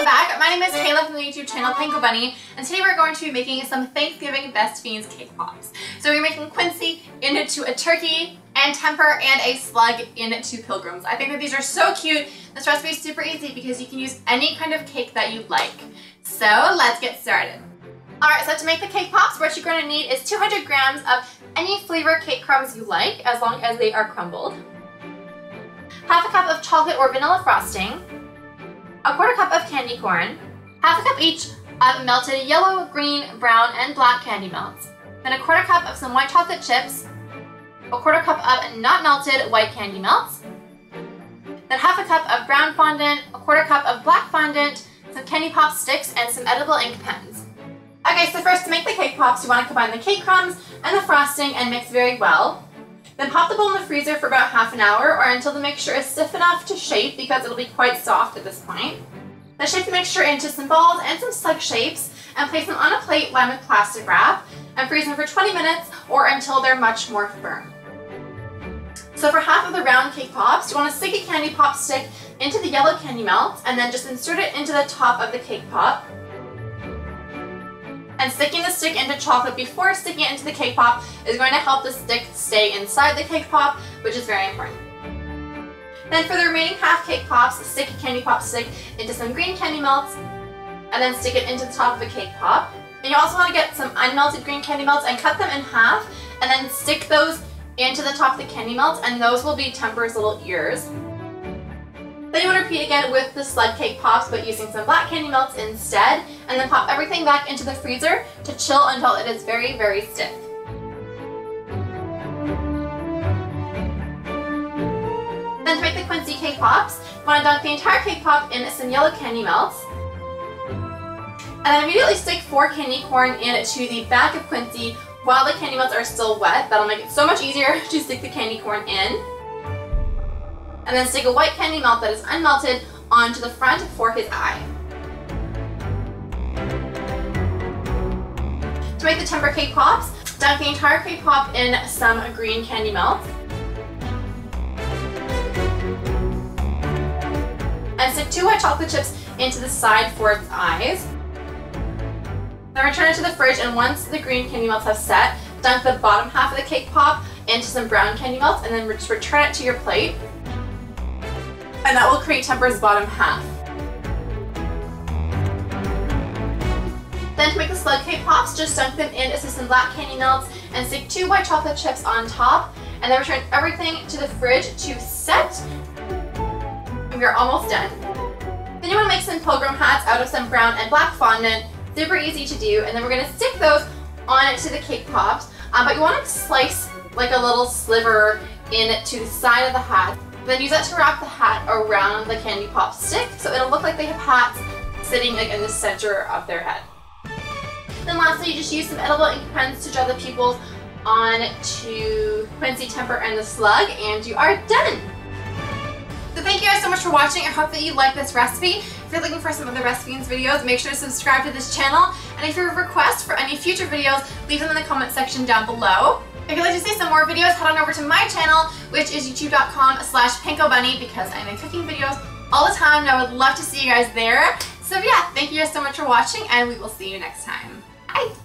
Welcome back. My name is Kayla from the YouTube channel Panko Bunny, and today we're going to be making some Thanksgiving Best Fiends cake pops. So we're making quincy into a turkey, and temper and a slug into pilgrims. I think that these are so cute. This recipe is super easy because you can use any kind of cake that you like. So let's get started. Alright, so to make the cake pops, what you're going to need is 200 grams of any flavor cake crumbs you like, as long as they are crumbled. Half a cup of chocolate or vanilla frosting. A quarter cup of candy corn. Half a cup each of melted yellow, green, brown, and black candy melts. Then a quarter cup of some white chocolate chips. A quarter cup of not melted white candy melts. Then half a cup of brown fondant, a quarter cup of black fondant, some candy pop sticks, and some edible ink pens. Okay, so first to make the cake pops, you want to combine the cake crumbs and the frosting and mix very well. Then pop the bowl in the freezer for about half an hour or until the mixture is stiff enough to shape because it'll be quite soft at this point. Then shape the mixture into some balls and some slug shapes and place them on a plate lined with plastic wrap and freeze them for 20 minutes or until they're much more firm. So for half of the round cake pops, you want to stick a candy pop stick into the yellow candy melt and then just insert it into the top of the cake pop. And sticking the stick into chocolate before sticking it into the cake pop is going to help the stick stay inside the cake pop, which is very important. Then for the remaining half cake pops, stick a candy pop stick into some green candy melts and then stick it into the top of the cake pop. And you also want to get some unmelted green candy melts and cut them in half and then stick those into the top of the candy melts, and those will be Temper's little ears. Then you want to repeat again with the slug cake pops, but using some black candy melts instead, and then pop everything back into the freezer to chill until it is very, very stiff. Then to make the quincy cake pops, you want to dunk the entire cake pop in some yellow candy melts, and then immediately stick 4 candy corn into the back of quincy while the candy melts are still wet. That'll make it so much easier to stick the candy corn in. And then stick a white candy melt that is unmelted onto the front for his eye. To make the temper cake pops, dunk the entire cake pop in some green candy melt. And stick 2 white chocolate chips into the side for its eyes. Then return it to the fridge, and once the green candy melts have set, dunk the bottom half of the cake pop into some brown candy melts and then return it to your plate. And that will create Temper's bottom half. Then to make the slug cake pops, just dunk them into some black candy melts and stick 2 white chocolate chips on top, and then return everything to the fridge to set. And we're almost done. Then you want to make some pilgrim hats out of some brown and black fondant. Super easy to do, and then we're going to stick those on to the cake pops, but you want to slice like a little sliver into the side of the hat. Then use that to wrap the hat around the candy pop stick, so it'll look like they have hats sitting like in the center of their head. Then lastly, you just use some edible ink pens to draw the pupils onto quincy, temper, and the slug, and you are done! So thank you guys so much for watching. I hope that you like this recipe. If you're looking for some other Best Fiends videos, make sure to subscribe to this channel. And if you have requests for any future videos, leave them in the comment section down below. If you'd like to see some more videos, head on over to my channel, which is youtube.com/PankoBunny, because I make cooking videos all the time, and I would love to see you guys there. So yeah, thank you guys so much for watching, and we will see you next time. Bye!